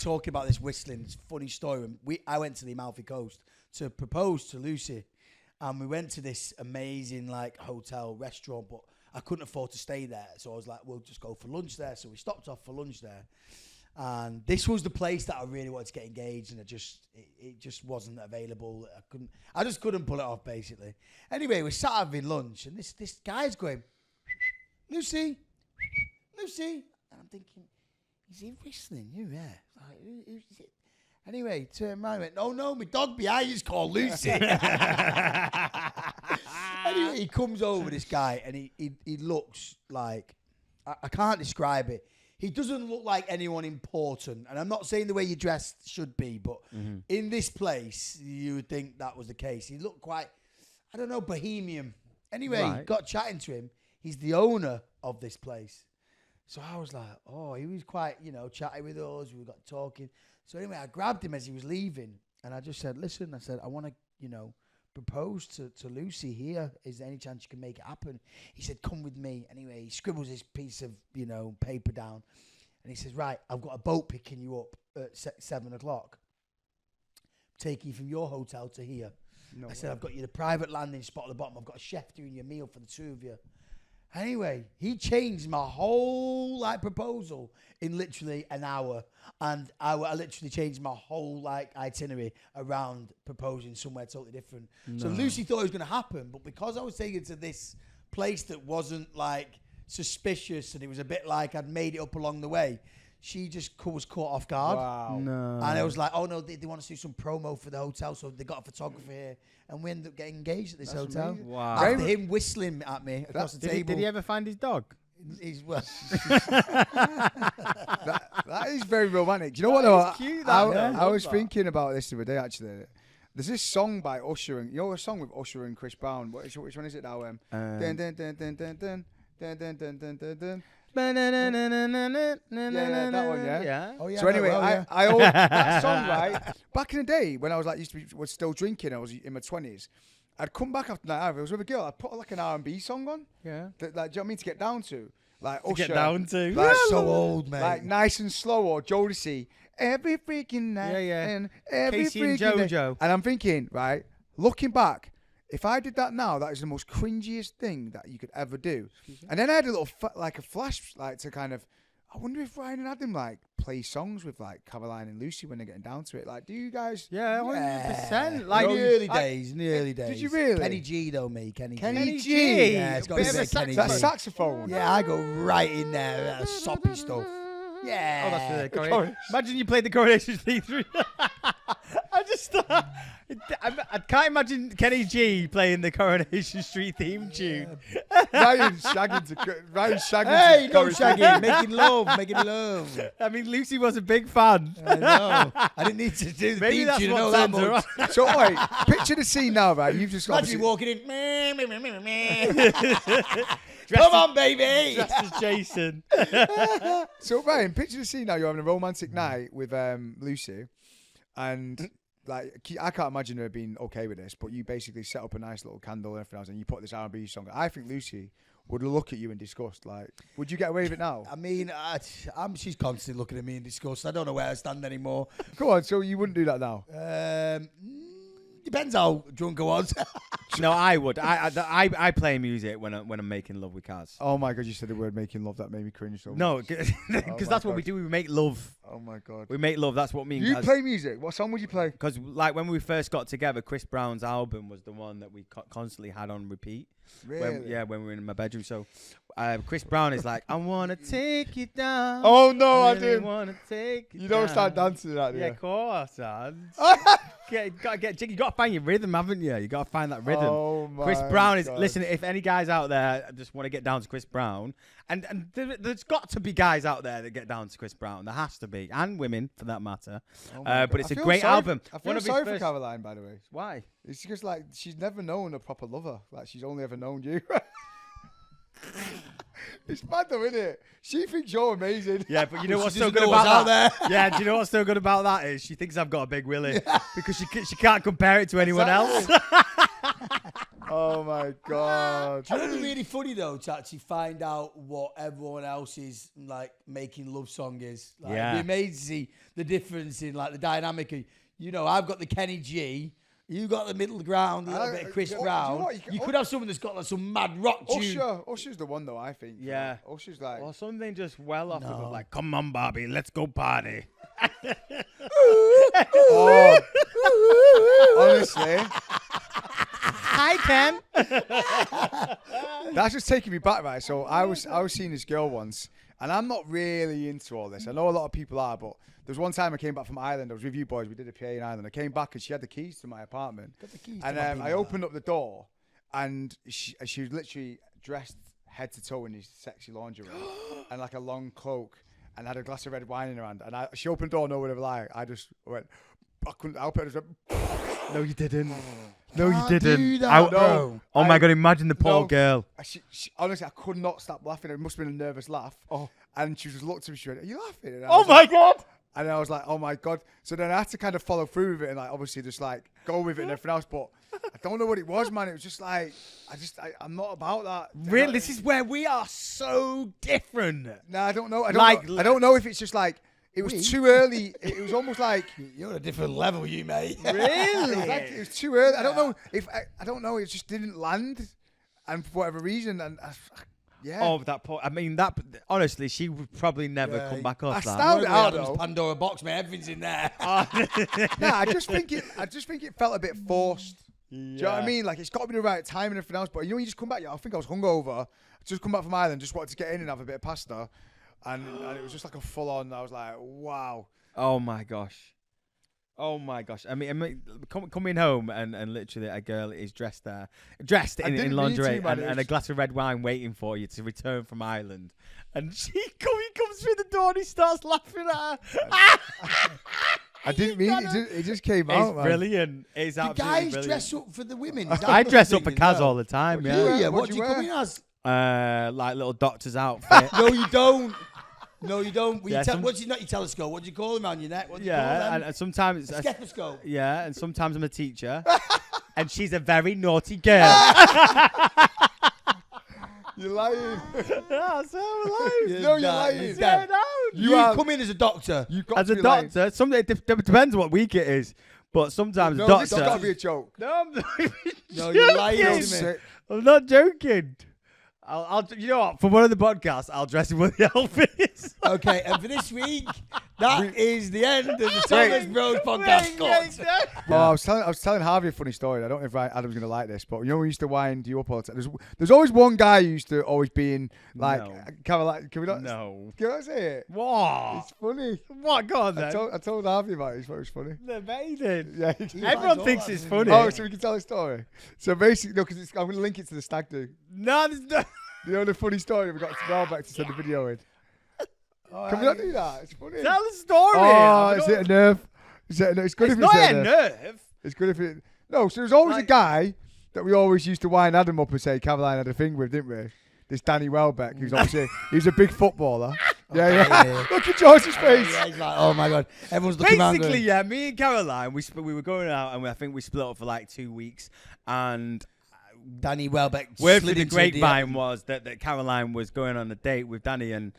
talking about this whistling. It's a funny story. And I went to the Amalfi Coast to propose to Lucy. And we went to this amazing like hotel restaurant, but I couldn't afford to stay there. So I was like, we'll just go for lunch there. So we stopped off for lunch there. And this was the place that I really wanted to get engaged, and it just wasn't available. I just couldn't pull it off, basically. Anyway, we sat having lunch, and this guy's going, Lucy, and I'm thinking, is he whistling? Yeah. Like, who's it? Anyway, turned around and went, no, my dog behind you's called Lucy. Anyway, he comes over, this guy, and he looks like, I can't describe it. He doesn't look like anyone important. And I'm not saying the way you dressed should be, but in this place, you would think that was the case. He looked quite, I don't know, bohemian. Anyway, got chatting to him. He's the owner of this place. So I was like, oh, he was quite, chatting with us. We got talking. So anyway, I grabbed him as he was leaving. And I just said, listen, I want to, propose to Lucy here. Is there any chance you can make it happen? He said, come with me. Anyway, he scribbles this piece of, paper down. And he says, right, I've got a boat picking you up at 7 o'clock. Taking you from your hotel to here. I said, I've got you the private landing spot at the bottom. I've got a chef doing your meal for the two of you. Anyway, he changed my whole proposal in literally an hour, and I literally changed my whole itinerary around proposing somewhere totally different. No. So Lucy thought it was going to happen, but because I was taken to this place that wasn't suspicious, and it was a bit like I'd made it up along the way, she just was caught off guard. Wow. No. And I was like, oh no, they want to do some promo for the hotel, so they got a photographer here. And we ended up getting engaged at this hotel. Amazing. Wow. After him whistling at me across the table. Did he ever find his dog? That is very romantic. Do you know what? I was thinking about this the other day, actually. There's this song by Usher, and a song with Usher and Chris Brown. Which one is it now? Dun, dun, dun, dun, dun, dun, dun, dun, dun, dun, dun, dun. Yeah, that one, yeah. Oh, yeah. So anyway, I that song, right? Back in the day when I was was still drinking, I was in my 20s. I'd come back after night out. I was with a girl. I'd put an R&B song on. Yeah. Do you know what I mean? To get down to, Usher. Get down to. So old, man. Nice and Slow or Jodeci. Every freaking night. Yeah. And every Casey freaking and JoJo. Day. And I'm thinking, right, looking back, if I did that now, that is the most cringiest thing that you could ever do. And then I had a little a flash, to kind of, I wonder if Ryan and Adam play songs with Caroline and Lucy when they're getting down to it. Do you guys? Yeah, 100%. In the early days. Did you really? Kenny G though, me. Kenny G. Yeah, it's got a bit of Kenny G. That saxophone. Yeah, I go right in there. That soppy stuff. Yeah. Oh, that's the coronation. Imagine you played the Coronation theme through. I can't imagine Kenny G playing the Coronation Street theme tune. Ryan shagging. Hey, no shagging. Making love. I mean, Lucy was a big fan. I know. I didn't need to do the theme tune. I know that much. So, wait, picture the scene now, right? You've just got to walking in. Come on, baby. Dressed as Jason. So, Ryan, picture the scene now. You're having a romantic night with Lucy, and I can't imagine her being okay with this, but you basically set up a nice little candle and everything else, and you put this R&B song. I think Lucy would look at you in disgust. Would you get away with it now? I mean, she's constantly looking at me in disgust. I don't know where I stand anymore. Go on, so you wouldn't do that now? Depends how drunk I was. No, I would. I play music when I'm making love with Kaz. Oh my God, you said the word making love. That made me cringe so much. No, because that's what we do. We make love. Oh my God. We make love. That's what me and You Kaz play music? What song would you play? Because when we first got together, Chris Brown's album was the one that we constantly had on repeat. Really? When we were in my bedroom. So Chris Brown is like, I want to take you down. Oh no, I really didn't. Want to take you You don't down. start dancing to that, do you? Yeah, of course, man. You got to find your rhythm, haven't you? You got to find that rhythm. Oh my Chris Brown is. God. Listen, if any guys out there just want to get down to Chris Brown, and there's got to be guys out there that get down to Chris Brown. There has to be, and women for that matter. But it's a great album. I feel sorry for Caroline, by the way. Why? It's just she's never known a proper lover. She's only ever known you. It's mad though, isn't it? She thinks you're amazing. Yeah, but you know what's so good about that? Yeah, do you know what's so good about that is she thinks I've got a big willy because she can't compare it to anyone else. Oh my god. Do you know what'd be really funny though, to actually find out what everyone else's like making love song is? Like, Yeah. It'd be amazing to see the difference in like the dynamic. I've got the Kenny G. You got the middle ground, a little bit of Chris Brown. You could have someone that's got like some mad rock tune. Usher's the one though, I think. Yeah. Usher's like. Or something just well off of like, come on, Bobby, let's go party. Oh, honestly. Hi, Ken. That's just taking me back, right? So I was seeing this girl once, and I'm not really into all this. I know a lot of people are, but there was one time I came back from Ireland. I was with you boys. We did a PA in Ireland. I came back and she had the keys to my apartment. And I opened up the door, and she was literally dressed head to toe in this sexy lingerie and like a long cloak, and had a glass of red wine in her hand. And she opened the door, no word of a lie. I just went, I couldn't help it. I just went, No, you didn't. No, Can't you didn't. do that, bro. Oh my God! Imagine the poor girl. She, honestly, I could not stop laughing. It must have been a nervous laugh. Oh. And she just looked at me. She went, "Are you laughing?" And I Oh was my like, God! And I was like, "Oh my God!" So then I had to kind of follow through with it and like obviously just like go with it and everything else. But I don't know what it was, man. It was just like I'm not about that. Really, this is where we are so different. No, I don't know. I don't know if it's just like. It was too early. It was almost like you're on a different level, you mate. Really? It was too early. I don't know if I don't know. It just didn't land, and for whatever reason, and yeah. Oh, that poor. I mean, that honestly, she would probably never come back off that. Found it out though. Pandora box, mate. Everything's in there. I just think it felt a bit forced. Do you know what I mean? Like it's got to be the right time and everything else. But you just come back. I think I was hungover. I just come back from Ireland. Just wanted to get in and have a bit of pasta. And it was just like a full on. I was like, wow. Oh my gosh. Oh my gosh. I mean coming home and literally a girl is dressed in lingerie and a glass of red wine waiting for you to return from Ireland. And he comes through the door and he starts laughing at her. I didn't mean it. It just came out. It's brilliant. It's absolutely guys brilliant. dress up for the women. I dress up for Kaz all the time. What do you come in as? Like little doctor's outfit. No, you don't. No, you don't. Yeah, what's not your telescope? What do you call him on your neck? What do you yeah, call them? and sometimes A stethoscope. Yeah, and sometimes I'm a teacher, and she's a very naughty girl. You're lying. Yeah, so I'm lying. No, you're lying. Yeah, no. You come in as a doctor. You've got As to a be lying. doctor, it depends what week it is, but sometimes No, doctor. this has got to be a joke. No, I'm not even No, you're lying joking. to me. I'm not joking. I'll you know what? For one of the podcasts, I'll dress in one of the outfits. Okay, and for this week, that is the end of the Thomas Bros podcast. Oh, I was telling Harvey a funny story. I don't know if Adam's going to like this, but you know we used to wind you up all the time. There's always one guy who used to always be in like. No. Can we not? No. Can I say it? What? It's funny. What? Go on then. I told Harvey about it. He thought it was funny. Amazing. Yeah. Everyone thinks it's funny. Oh, so we can tell a story. So basically, no, because I'm going to link it to the stag do. No, there's no. You know the funny story we got Spellback to send the video in. Can we not do that? It's funny. Tell the story. Oh, is it a nerve? It's good It's if it's not a a nerve. It's good if it. No, so there's always a guy that we always used to wind Adam up and say Caroline had a thing with, didn't we? This Danny Welbeck, who's obviously he's a big footballer. Yeah. Look at George's face. Yeah, he's like, oh my God. Everyone's looking around Basically, going, yeah, me and Caroline, we were going out, and I think we split up for like 2 weeks, and Danny Welbeck. word slid through the into grapevine was that Caroline was going on a date with Danny, and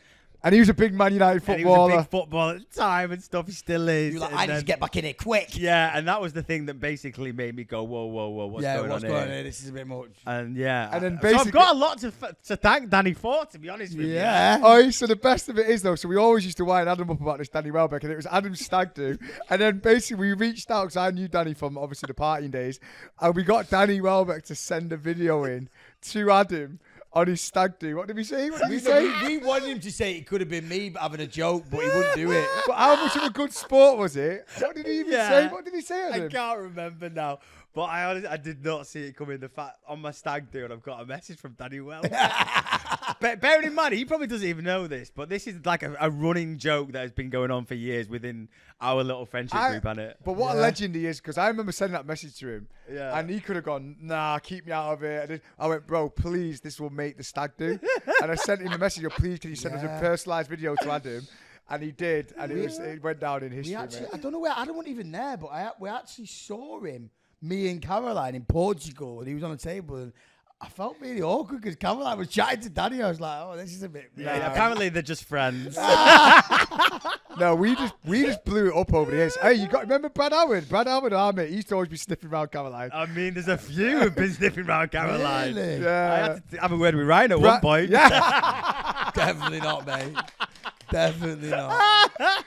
he was a big Man United he was a footballer. big footballer at the time and stuff. He still is. You're like, And I need then- to get back in here quick. Yeah, and that was the thing that basically made me go, whoa, what's going on here? This is a bit much. And yeah, And then so basically- I've got a lot to thank Danny for, to be honest with you. Yeah. Oh, so the best of it is though. So we always used to wind Adam up about this Danny Welbeck, and it was Adam's stag do. And then basically we reached out because I knew Danny from obviously the partying days, and we got Danny Welbeck to send a video in to Adam on his stag do. What did we say? What did we say? We wanted him to say it could have been me having a joke, but he wouldn't do it. But how much of a good sport was it? What did he even say? What did he say, I Adam? can't remember now. But I did not see it coming. The fact on my stag do, and I've got a message from Danny Wells. But bearing in mind, he probably doesn't even know this, but this is like a running joke that has been going on for years within our little friendship group, hasn't it? But what a legend he is, because I remember sending that message to him, Yeah. and he could have gone, nah, keep me out of it. I went, bro, please, this will make the stag do. And I sent him a message, please, can you send us a personalised video to Adam? And he did, and it went down in history. I don't know where Adam wasn't even there, but we actually saw him me and Caroline in Portugal, and he was on a table, and I felt really awkward because Caroline was chatting to Danny. I was like, oh, this is a bit. Yeah, apparently they're just friends. No, we just blew it up over the years. Hey, remember Brad Howard? Brad Howard, our mate, he used to always be sniffing around Caroline. I mean, there's a few who've been sniffing around Caroline. Really? Yeah. I had to have a word with Ryan at one point. Yeah. Definitely not, mate. Definitely not.